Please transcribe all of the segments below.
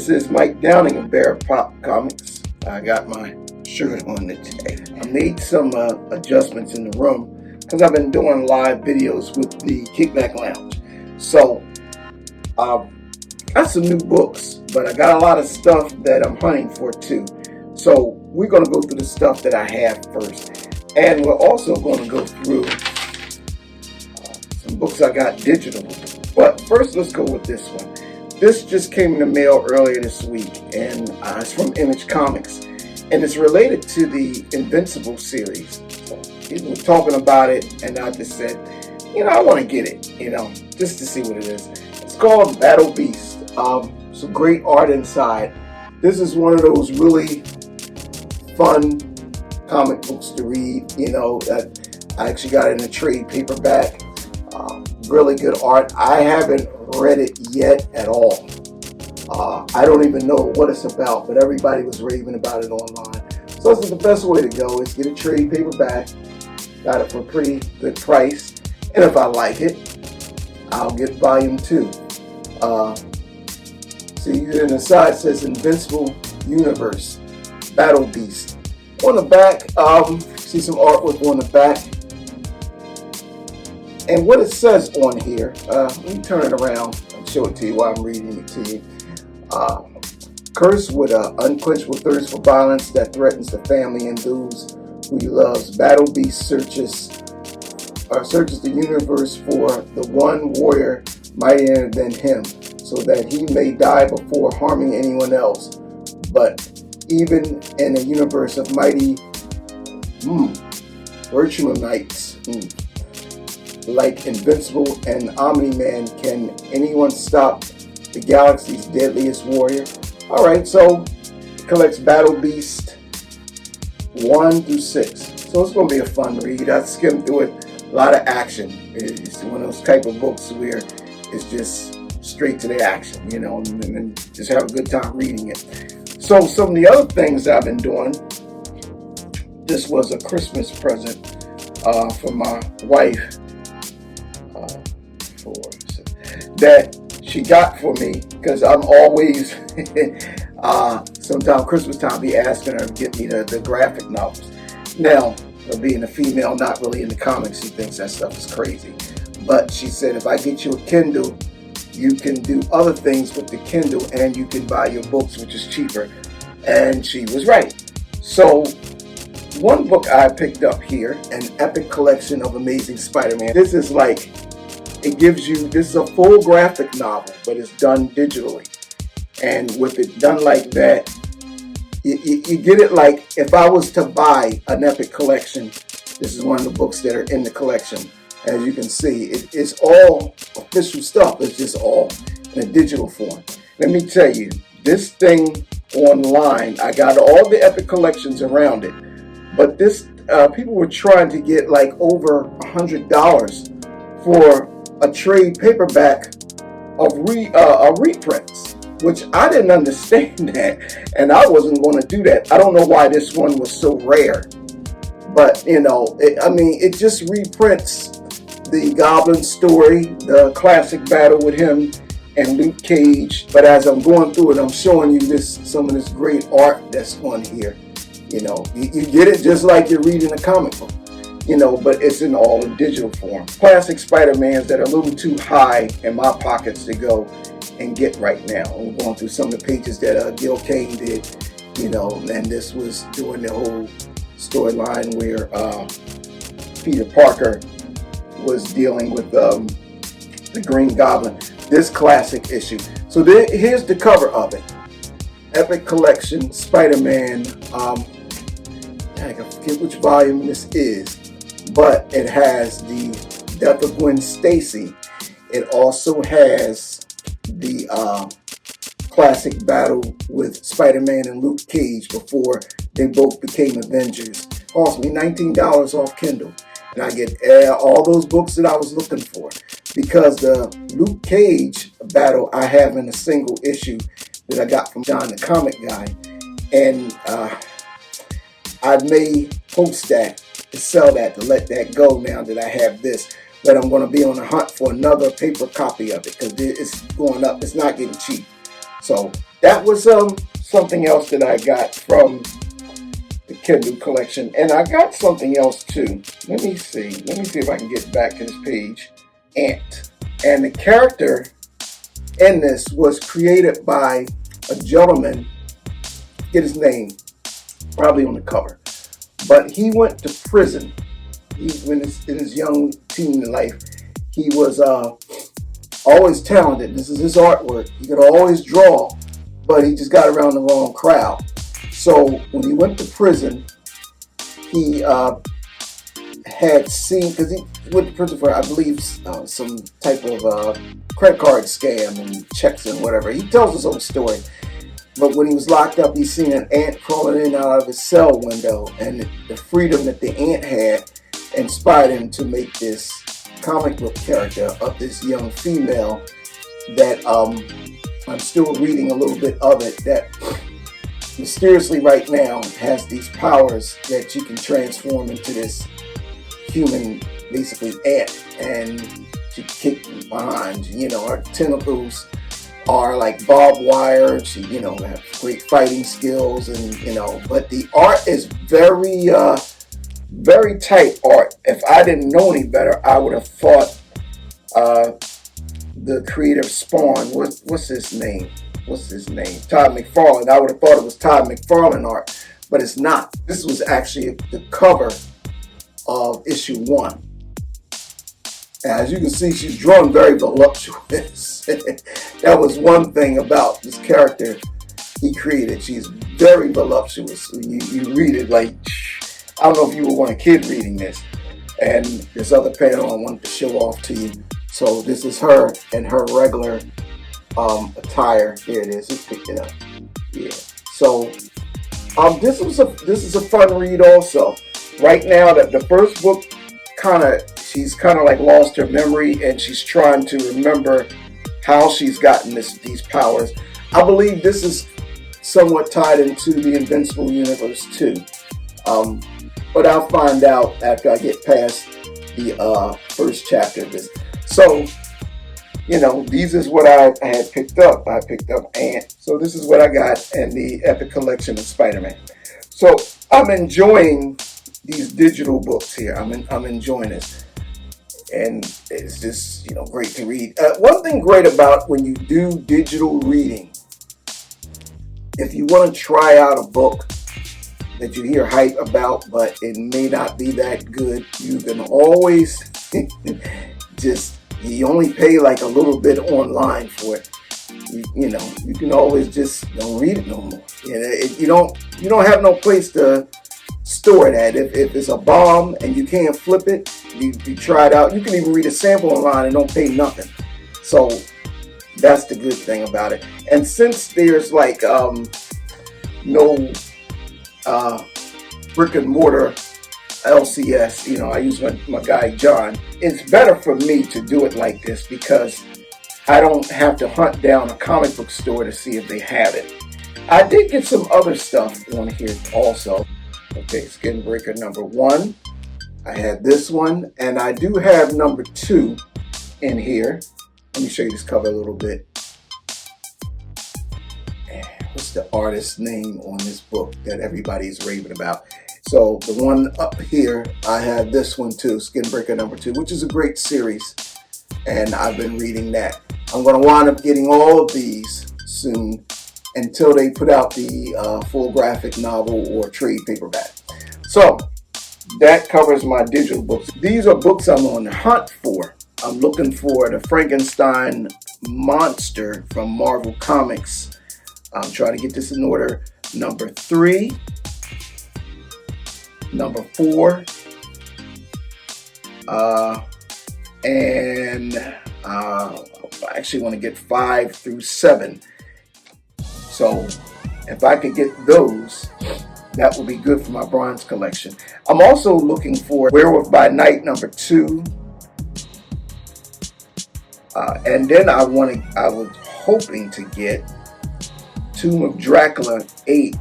This is Mike Downing of Bear Pop Comics. I got my shirt on today. I made some adjustments in the room because I've been doing live videos with the Kickback Lounge. So I've got some new books, but I got a lot of stuff that I'm hunting for too. So we're going to go through the stuff that I have first. And we're also going to go through some books I got digital. But first, let's go with this one. This just came in the mail earlier this week, and it's from Image Comics, and it's related to the Invincible series. So people were talking about it, and I just said, I want to get it, just to see what it is. It's called Battle Beast. Some great art inside. This is one of those really fun comic books to read. I actually got it in a trade paperback. Really good art. I haven't read it yet at all. I don't even know what it's about, but everybody was raving about it online. So this is the best way to go, is get a trade paperback. Got it for a pretty good price. And if I like it, I'll get volume 2. See, in the side it says Invincible Universe, Battle Beast. On the back, see some artwork on the back. And what it says on here, let me turn it around and show it to you while I'm reading it to you. Cursed with an unquenchable thirst for violence that threatens the family and those who he loves, Battle Beast searches the universe for the one warrior mightier than him, so that he may die before harming anyone else. But even in a universe of mighty virtual knights, like Invincible and Omni-Man, can anyone stop the galaxy's deadliest warrior? Alright, so it collects Battle Beast 1 through 6. So it's going to be a fun read. I skimmed through it. A lot of action. It's one of those type of books where it's just straight to the action, and just have a good time reading it. So some of the other things I've been doing, this was a Christmas present for my wife, that she got for me, because I'm always sometime Christmas time be asking her to get me the graphic novels. Now, her being a female, not really into comics, she thinks that stuff is crazy. But she said, if I get you a Kindle, you can do other things with the Kindle and you can buy your books, which is cheaper. And she was right. So one book I picked up here, an epic collection of Amazing Spider-Man. This is this is a full graphic novel, but it's done digitally. And with it done like that, you get it like if I was to buy an epic collection, this is one of the books that are in the collection. As you can see, it's all official stuff. It's just all in a digital form. Let me tell you, this thing online, I got all the epic collections around it, but this people were trying to get like over $100 for a trade paperback of reprints, which I didn't understand that, and I wasn't going to do that. I don't know why this one was so rare, but it just reprints the Goblin story, the classic battle with him and Luke Cage. But as I'm going through it, I'm showing you some of this great art that's on here. You get it just like you're reading a comic book. But it's in all in digital form. Classic Spider-Mans that are a little too high in my pockets to go and get right now. I'm going through some of the pages that Gil Kane did, and this was doing the whole storyline where Peter Parker was dealing with the Green Goblin. This classic issue. So here's the cover of it. Epic Collection, Spider-Man. I forget which volume this is, but it has the death of Gwen Stacy. It also has the classic battle with Spider-Man and Luke Cage before they both became Avengers. Cost me $19 off Kindle. And I get all those books that I was looking for. Because the Luke Cage battle I have in a single issue that I got from John the Comic Guy. And I may post that to sell that, to let that go now that I have this. But I'm going to be on the hunt for another paper copy of it because it's going up. It's not getting cheap. So that was something else that I got from the Kindle collection, and I got something else too. Let me see if I can get back to this page. Ant, and the character in this was created by a gentleman. Get his name, probably on the cover, but he went to prison. In his young teen life, he was always talented. This is his artwork. He could always draw, but he just got around the wrong crowd. So when he went to prison, he had seen, because he went to prison for, I believe, some type of credit card scam and checks and whatever. He tells his own story. But when he was locked up, he seen an ant crawling in and out of his cell window, and the freedom that the ant had inspired him to make this comic book character of this young female that I'm still reading a little bit of it, that mysteriously right now has these powers that you can transform into this human, basically ant, and to kick behind. Her tentacles are like barbed wire. She, have great fighting skills, and but the art is very very tight art. If I didn't know any better, I would have thought the creator of Spawn, what's his name? Todd McFarlane. I would have thought it was Todd McFarlane art, but it's not. This was actually the cover of issue 1. As you can see, she's drawn very voluptuous. That was one thing about this character he created. She's very voluptuous. When you read it, like, I don't know if you would want a kid reading this. And this other panel I wanted to show off to you. So this is her in her regular attire. There it is. Just picked it up. Yeah. So this is a fun read also. Right now, that the first book she's kind of like lost her memory, and she's trying to remember how she's gotten these powers. I believe this is somewhat tied into the Invincible universe too. But I'll find out after I get past the first chapter of this. So, these is what I had picked up. I picked up Ant. So this is what I got in the Epic Collection of Spider-Man. So I'm enjoying these digital books here. I'm enjoying this. And it's just, great to read. One thing great about when you do digital reading, if you want to try out a book that you hear hype about, but it may not be that good, you can always you only pay like a little bit online for it. You can always just don't read it no more. You don't have no place to store it at. If it's a bomb and you can't flip it, you try it out. You can even read a sample online and don't pay nothing. So that's the good thing about it. And since there's like no brick and mortar LCS, I use my guy John, it's better for me to do it like this because I don't have to hunt down a comic book store to see if they have it. I did get some other stuff on here also. Okay, Skin Breaker number 1. I had this one, and I do have number 2 in here. Let me show you this cover a little bit. What's the artist's name on this book that everybody's raving about? So the one up here, I have this one too, Skin Breaker number 2, which is a great series, and I've been reading that. I'm going to wind up getting all of these soon until they put out the full graphic novel or trade paperback. So that covers my digital books. These are books I'm on the hunt for. I'm looking for the Frankenstein monster from Marvel Comics. I'm trying to get this in order. Number 3, number 4, and I actually want to get 5 through 7. So if I could get those, that would be good for my bronze collection. I'm also looking for Werewolf by Night number 2. And then I was hoping to get Tomb of Dracula 8.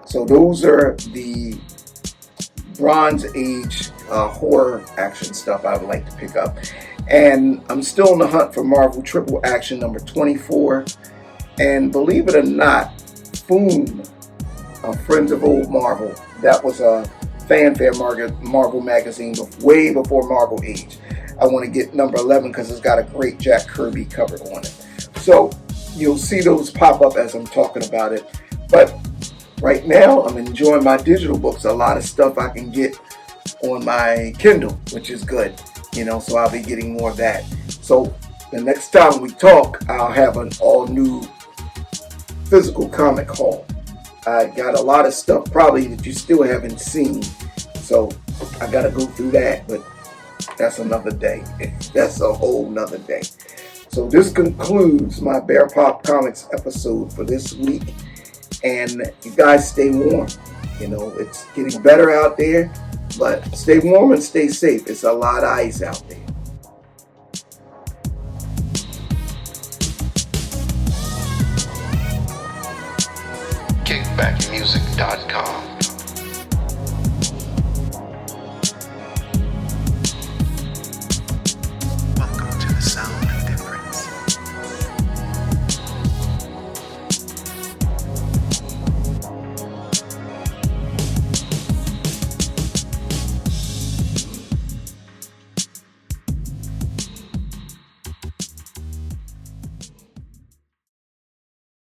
So those are the Bronze Age horror action stuff I would like to pick up. And I'm still on the hunt for Marvel Triple Action number 24. And believe it or not, Foom, Friends of Old Marvel, that was a fanfare Marvel magazine way before Marvel Age. I want to get number 11 because it's got a great Jack Kirby cover on it. So you'll see those pop up as I'm talking about it. But right now, I'm enjoying my digital books. A lot of stuff I can get on my Kindle, which is good. So I'll be getting more of that. So the next time we talk, I'll have an all new physical comic haul. I got a lot of stuff probably that you still haven't seen. So I got to go through that, but that's another day. That's a whole nother day. So this concludes my Bear Pop Comics episode for this week. And you guys stay warm. It's getting better out there, but stay warm and stay safe. It's a lot of ice out there. KIC-BACK music.com